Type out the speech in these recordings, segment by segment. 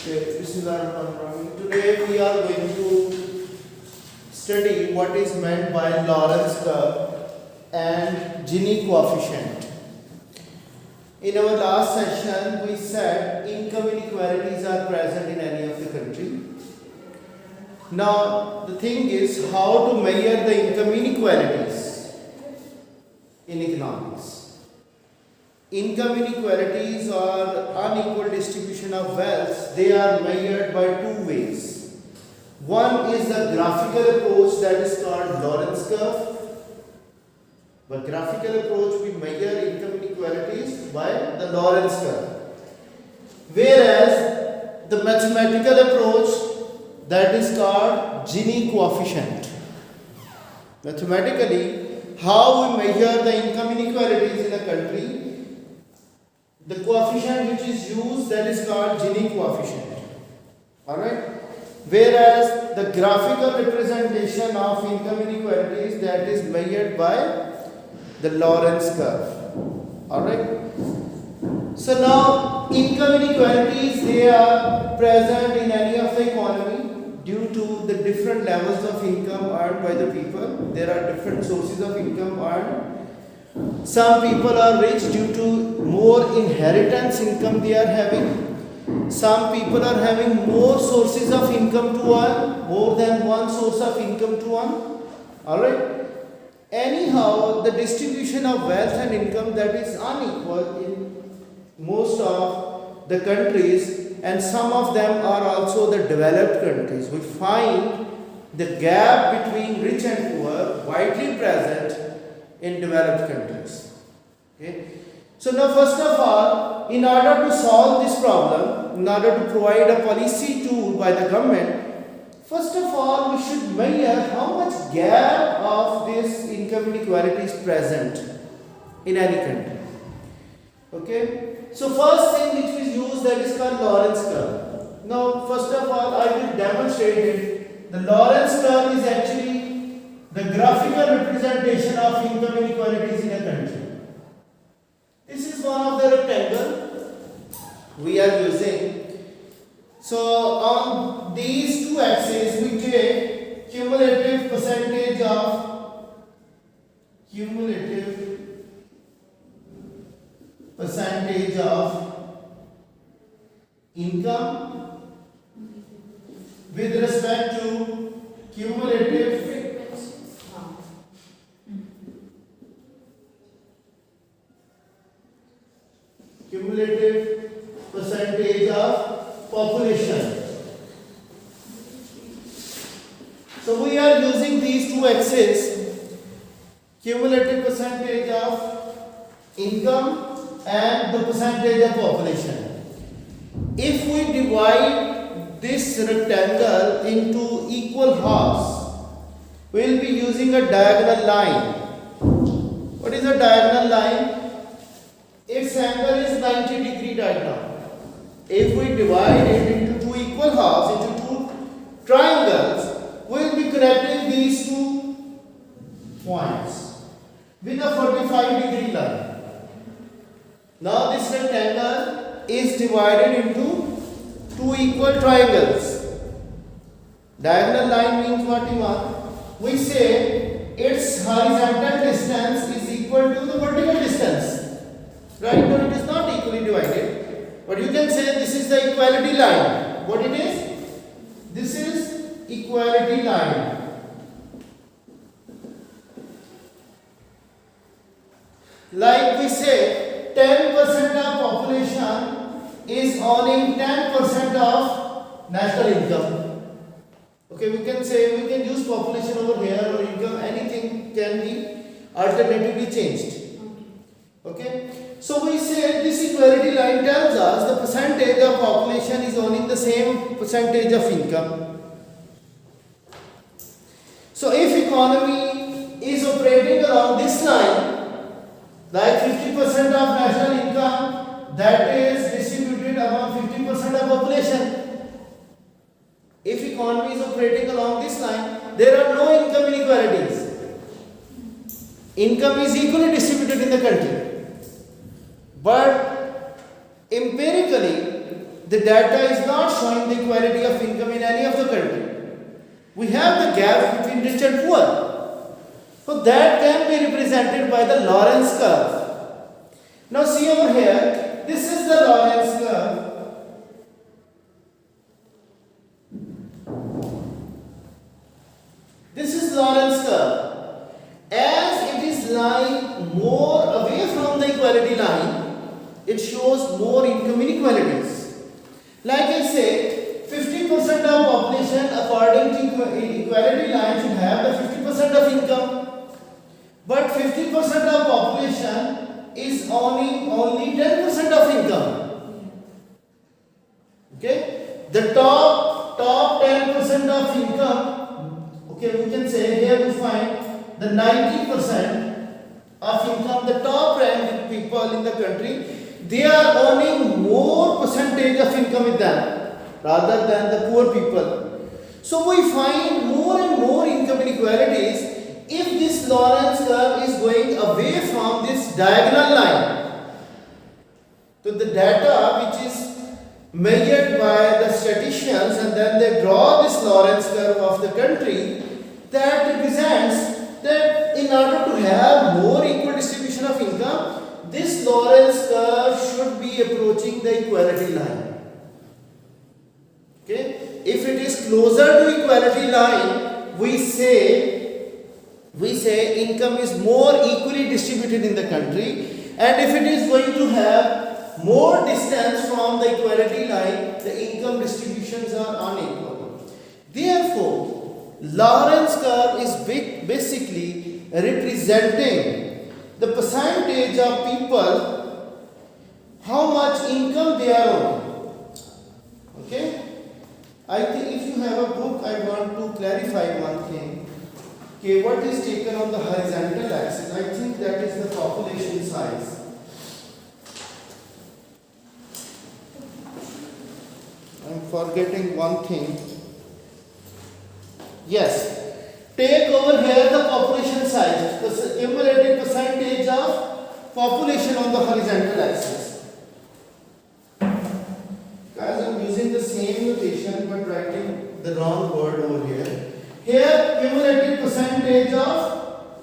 Okay, Bismillahirrahmanirrahim. Today we are going to study what is meant by Lorentz curve and Gini coefficient. In our last session, we said income inequalities are present in any of the country. Now, the thing is how to measure the income inequalities in economics. Income inequalities or unequal distribution of wealth, they are measured by two ways. One is the graphical approach, that is called Lorentz curve. By graphical approach, we measure income inequalities by the Lorentz curve. Whereas the mathematical approach, that is called Gini coefficient. Mathematically, how we measure the income inequalities in a country, the coefficient which is used, that is called Gini coefficient. Alright? Whereas the graphical representation of income inequalities, that is measured by the Lorentz curve. Alright? So now income inequalities, they are present in any of the economy due to the different levels of income earned by the people. There are different sources of income earned. Some people are rich due to more inheritance income they are having. Some people are having more sources of income to earn, more than one source of income to earn. Alright? Anyhow, the distribution of wealth and income, that is unequal in most of the countries, and some of them are also the developed countries. We find the gap between rich and poor widely present in developed countries. Okay? So now first of all, in order to solve this problem, in order to provide a policy tool by the government, first of all we should measure how much gap of this income inequality is present in any country. Okay? So first thing which is used, that is called Lorentz curve. Now first of all I will demonstrate it. The Lorentz curve is actually the graphical representation of income inequalities in a country. This is one of the rectangle we are using. So on these two axes we take cumulative percentage of income with respect to cumulative percentage of population. So we are using these two axes, cumulative percentage of income and the percentage of population. If we divide this rectangle into equal halves, we will be using a diagonal line. What is a diagonal line? Its angle is 90 degree right now. If we divide it into two equal halves, into two triangles, we will be connecting these two points with a 45 degree line. Now this rectangle is divided into two equal triangles. Diagonal line means what, Iman? We say its horizontal distance is equal to the vertical distance. Right? But it is not equally divided. But you can say this is the equality line. What it is? This is equality line. Like we say, 10% of population is owning 10% of national income. Okay, we can say, we can use population over here or income, anything can be alternatively changed. Okay, so we say this equality line tells us the percentage of population is owning the same percentage of income. So if economy is operating along this line, like 50% of national income, that is distributed among 50% of population. If economy is operating along this line, there are no income inequalities. Income is equally distributed in the country. But empirically, the data is not showing the equality of income in any of the country. We have the gap between rich and poor. So that can be represented by the Lorenz curve. Now see over here, this is the Lorenz curve. This is Lorenz curve. As it is lying more away from the equality line, it shows more income inequalities. Like I say, 50% of population according to equality line should have the 50% of income. But 50% of population is only 10% of income. Okay? The top 10% of income, okay, we can say here we find the 90% of income, the top ranked people in the country, they are earning more percentage of income with them rather than the poor people. So we find more and more income inequalities if this Lorenz curve is going away from this diagonal line. So the data which is measured by the statisticians and then they draw this Lorenz curve of the country, that represents that in order to have more equal distribution of income, this Lorenz curve should be approaching the equality line. Okay? If it is closer to equality line, we say income is more equally distributed in the country, and if it is going to have more distance from the equality line, the income distributions are unequal. Therefore, Lorenz curve is basically representing the percentage of people, how much income they are owning. Okay? I think if you have a book, I want to clarify one thing. Okay, what is taken on the horizontal axis? I think that is the population size. I'm forgetting one thing. Yes. Take over here the population size, the cumulative percentage of population on the horizontal axis. Guys, I'm using the same notation but writing the wrong word over here. Here, cumulative percentage of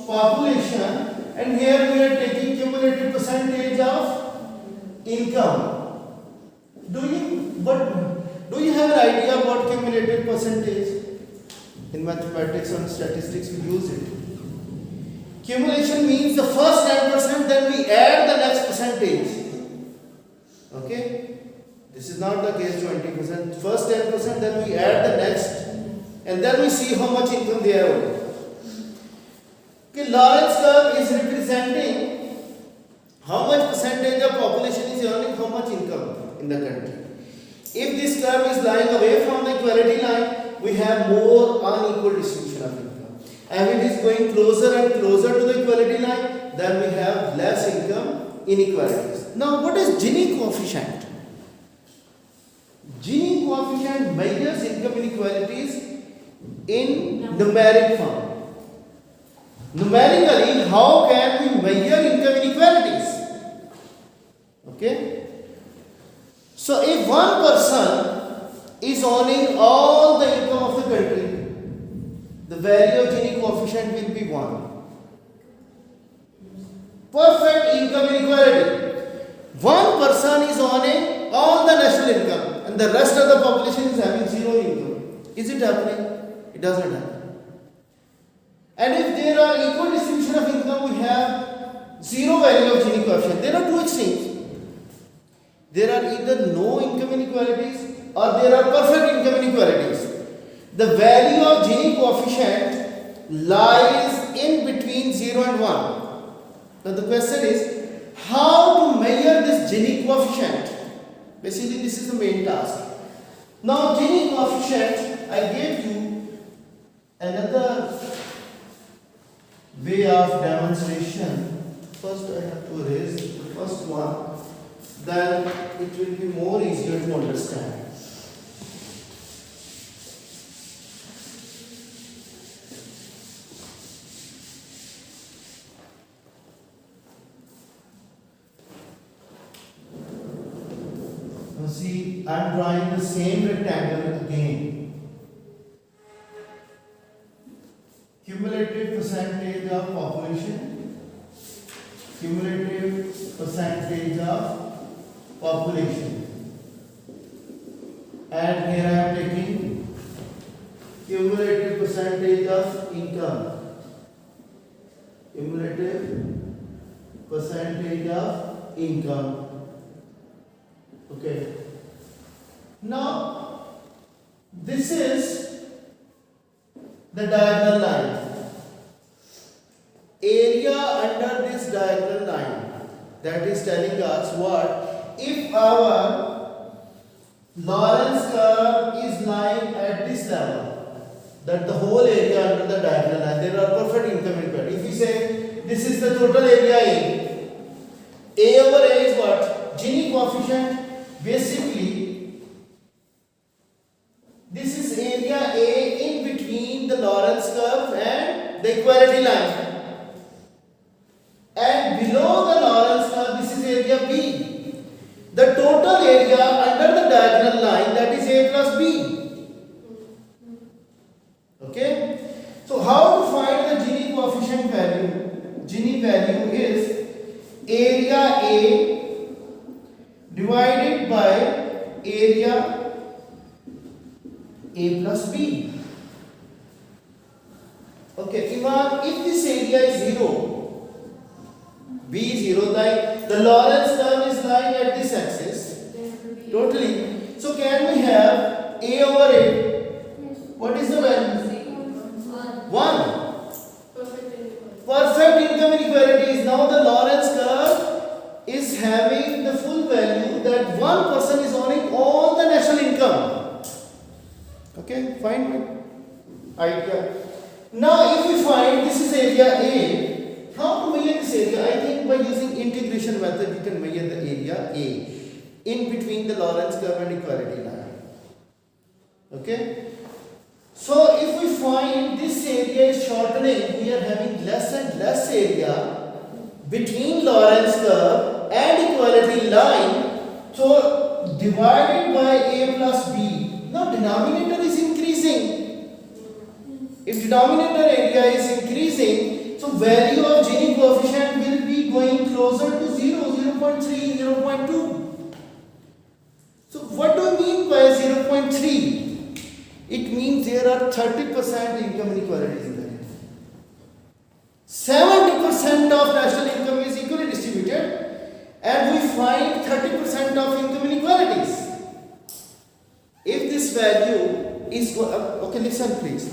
population, and here we are taking cumulative percentage of income. Do you have an idea about cumulative percentage? In mathematics and statistics, we use it. Cumulation means the first 10%, then we add the next percentage. Okay? This is not the case 20%. First 10%, then we add the next, and then we see how much income they are owning. Okay, Lorenz curve is representing how much percentage of population is earning how much income in the country. If this curve is lying away from the equality line, we have more unequal distribution of income. And if it is going closer and closer to the equality line, then we have less income inequalities. Now, what is Gini coefficient? Gini coefficient measures income inequalities in numeric form. Numerically, how can we measure income inequalities? Okay? So, if one person is owning all the income of the country, the value of Gini coefficient will be 1. Perfect income inequality. One person is owning all the national income and the rest of the population is having zero income. Is it happening? It doesn't happen. And if there are equal distribution of income, we have zero value of Gini coefficient. There are two extremes. There are either no income inequalities or there are perfect income inequalities. The value of Gini coefficient lies in between 0 and 1. Now the question is, how to measure this Gini coefficient? Basically, this is the main task. Now, Gini coefficient, I gave you another way of demonstration. First, I have to erase the first one. Then it will be more easier to understand. See, I'm drawing the same rectangle again. Cumulative percentage of population. Cumulative percentage of population. And here I am taking cumulative percentage of income. Cumulative percentage of income. Okay. Now, this is the diagonal line. Area under this diagonal line, that is telling us what? If our Lorentz curve is lying at this level, that the whole area under the diagonal line, there are perfect income inequality. If we say this is the total area A over A is what? Gini coefficient. Basically, this is area A in between the Lorentz curve and the equality line. And below the Lorentz curve, this is area B. The total area under the diagonal line, that is A plus B. Okay? So how to find the Gini coefficient value? Gini value is area A divided by area A plus B. Okay, even if this area is 0, B is 0, like the Lorentz curve is lying at this axis, totally. So can we have A over A? What is the value? 1. Perfect income inequality is now the Lorentz curve is having the full value that one person is owning all the national income. Okay, fine idea. Now if we find this is area A, how to measure this area? I think by using integration method we can measure the area A in between the Lorentz curve and equality line. Okay. So if we find this area is shortening, we are having less and less area between Lorentz curve and equality line. So divided by A plus B. Now denominator is increasing. If denominator area is increasing, so value of Gini coefficient will be going closer to 0, 0.3, 0.2. So what do I mean by 0.3? It means there are 30% income inequalities in there. 70% of national income is equally distributed, and we find 30% of income inequalities. If this value is okay, listen please.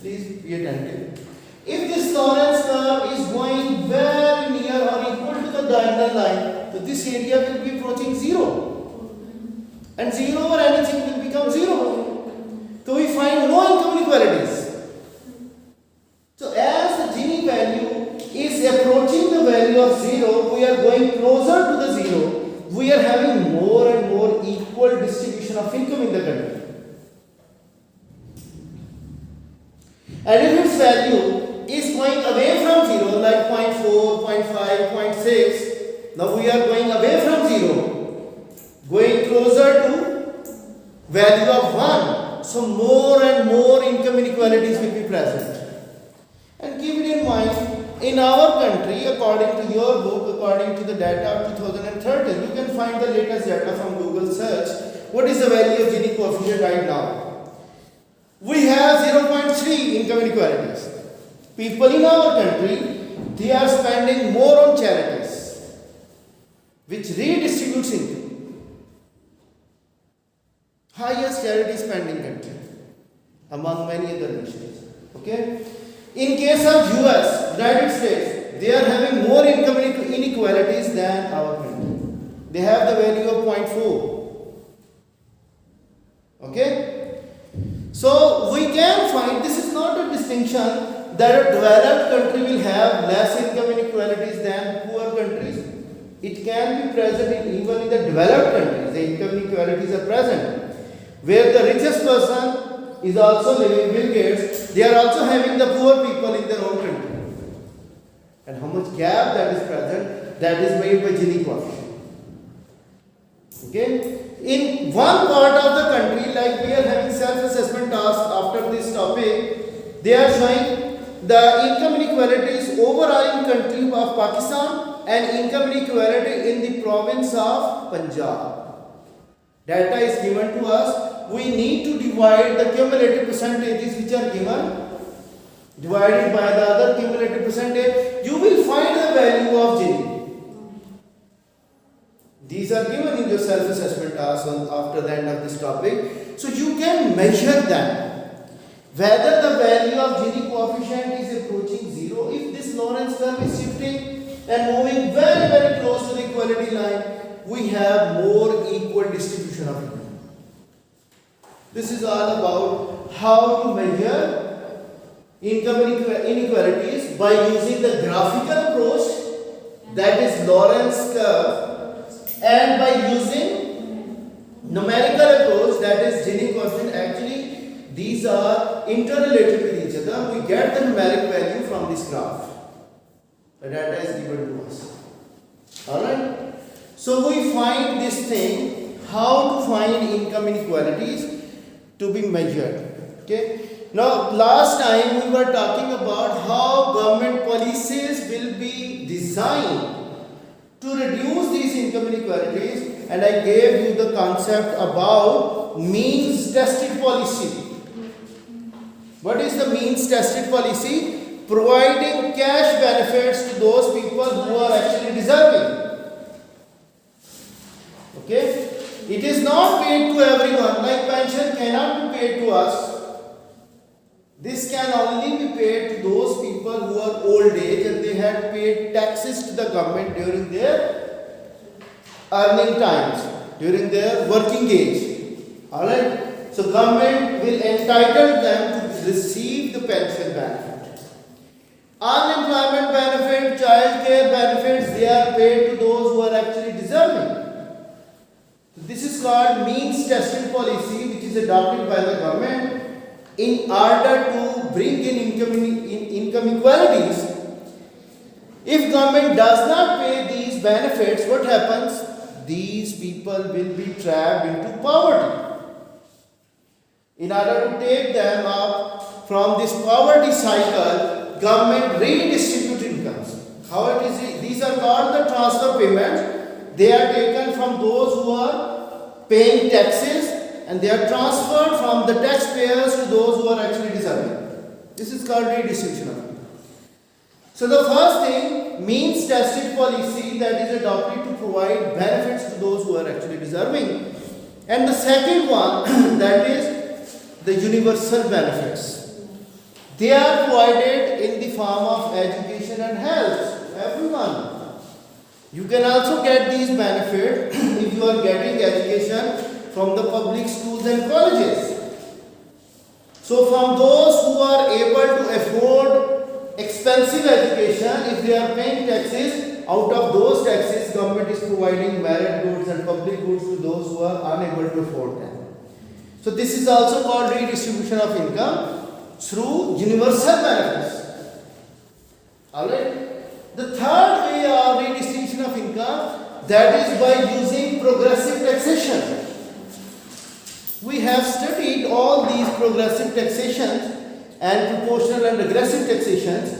Please be attentive. If this Lorentz curve is going very near or equal to the diagonal line, so this area will be approaching 0. And 0 over anything will become 0. So we find no income inequalities. So as the Gini value is approaching the value of 0, we are going closer to the 0. We are having more and more equal distribution of income in the country. And if its value is going away from 0, like 0.4, 0.5, 0.6, now we are going away from 0, going closer to value of 1. So more and more income inequalities will be present. And keep it in mind, in our country, according to your book, according to the data of 2013, you can find the latest data from Google search. What is the value of Gini coefficient right now? We have 0.3 income inequalities. People in our country, they are spending more on charities, which redistributes income. Highest charity spending country among many other nations. Okay. In case of US, United States, they are having more income inequalities than our country. They have the value of 0.4. Okay. So we can find this is not a distinction that a developed country will have less income inequalities than poor countries. It can be present even in the developed countries. The income inequalities are present. Where the richest person is also living, Bill Gates, they are also having the poor people in their own country. And how much gap that is present, that is made by Gini coefficient. Okay? In one part of the country, like we are having self-assessment task after this topic, they are showing the income inequalities overall in country of Pakistan and income inequality in the province of Punjab. Data is given to us. We need to divide the cumulative percentages which are given, divided by the other cumulative percentage. You will find the value of Gini. These are given in your self-assessment task after the end of this topic. So you can measure them. Whether the value of Gini coefficient is approaching 0, if this Lorentz curve is shifting and moving very, very close to the equality line, we have more equal distribution of income. This is all about how to measure income inequalities by using the graphical approach, that is Lorentz curve, and by using numerical approach, that is Gini coefficient. Actually, these are interrelated with each other. We get the numeric value from this graph. The data is given to us. Alright? So we find this thing, how to find income inequalities to be measured. Okay? Now, last time we were talking about how government policies will be designed to reduce these income inequalities, and I gave you the concept about means tested policy. What is the means tested policy? Providing cash benefits to those people who are actually deserving. Okay? It is not paid to everyone, like pension cannot be paid to us. This can only be paid to those people who are old age and they had paid taxes to the government during their earning times, during their working age. Alright? So government will entitle them to receive the pension benefit. Unemployment benefit, child care benefits, they are paid to those who are actually deserving. So this is called means tested policy, which is adopted by the government in order to bring in income inequalities. If government does not pay these benefits, what happens? These people will be trapped into poverty. In order to take them up from this poverty cycle, government redistribute incomes. How it is? These are called the transfer payments. They are taken from those who are paying taxes, and they are transferred from the taxpayers to those who are actually deserving. This is called redistribution of income. So the first thing, means tested policy, that is adopted to provide benefits to those who are actually deserving. And the second one, that is the universal benefits. They are provided in the form of education and health to everyone. You can also get these benefits if you are getting education from the public schools and colleges. So from those who are able to afford expensive education, if they are paying taxes, out of those taxes, government is providing merit goods and public goods to those who are unable to afford them. So this is also called redistribution of income through universal benefits. Alright? The third way of redistribution of income, that is by using progressive taxation. We have studied all these progressive taxations and proportional and regressive taxations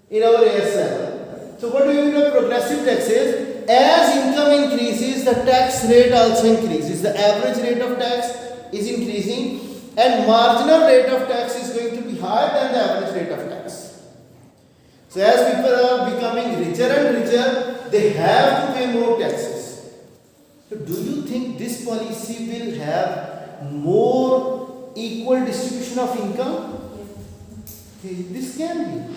in our AS level. So what do you mean by progressive taxes? As income increases, the tax rate also increases. The average rate of tax is increasing and marginal rate of tax is going to be higher than the average rate of tax. So as people are becoming richer and richer, they have to pay more taxes. So do you think this policy will have more equal distribution of income? This can be.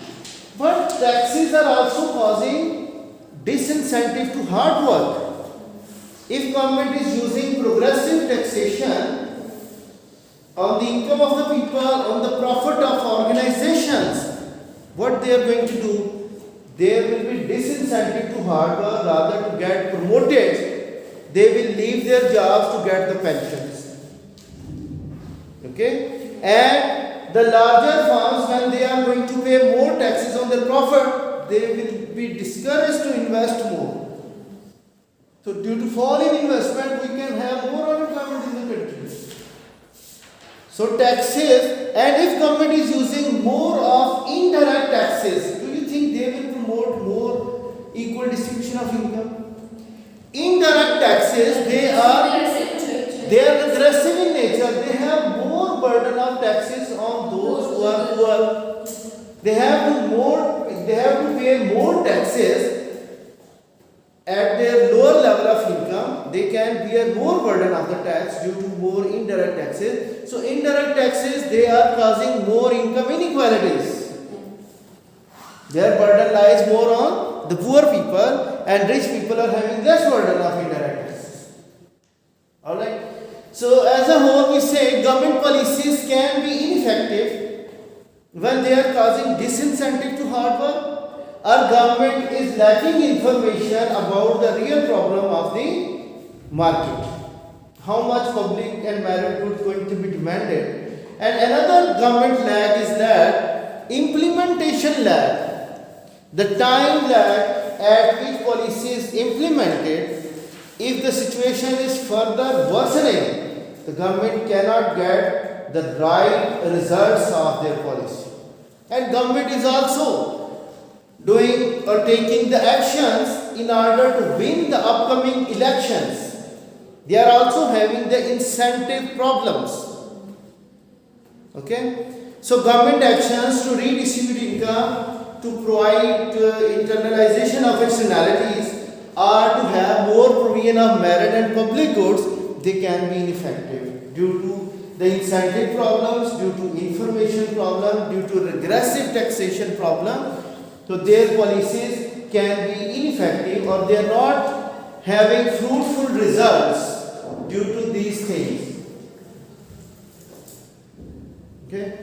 But taxes are also causing disincentive to hard work. If government is using progressive taxation on the income of the people, on the profit of organizations, what they are going to do? There will be disincentive to hard work. Rather to get promoted, they will leave their jobs to get the pensions. Okay? And the larger firms, when they are going to pay more taxes on their profit, they will be discouraged to invest more. So due to fall in investment, we can have more unemployment in the country. So taxes, and if government is using more of indirect taxes, do you think they will promote more equal distribution of income? Indirect taxes, they are aggressive in nature. They have more burden of taxes on those who are poor. They have to pay more taxes at their lower level of income. They can bear more burden of the tax due to more indirect taxes. So indirect taxes, they are causing more income inequalities. Their burden lies more on the poor people, and rich people are having less burden of indirect taxes. Alright. So as a whole, we say government policies can be ineffective when they are causing disincentive to hard work, or government is lacking information about the real problem of the market. How much public and merit goods going to be demanded. And another government lag is that implementation lag, the time lag at which policy is implemented. If the situation is further worsening, the government cannot get the right results of their policy. And government is also doing or taking the actions in order to win the upcoming elections. They are also having the incentive problems. Okay? So government actions to redistribute income, to provide internalization of externalities, or to have more provision of merit and public goods, they can be ineffective due to the incentive problems, due to information problem, due to regressive taxation problem. So their policies can be ineffective, or they are not having fruitful results due to these things. Okay.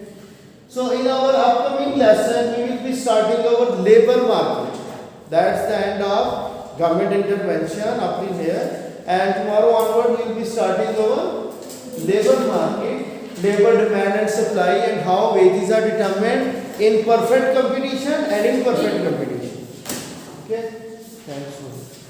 So in our upcoming lesson, we will be starting our labor market. That's the end of government intervention up in here. And tomorrow onward, we will be starting our labor market, labor demand and supply, and how wages are determined in perfect competition and imperfect competition. Okay. Thanks.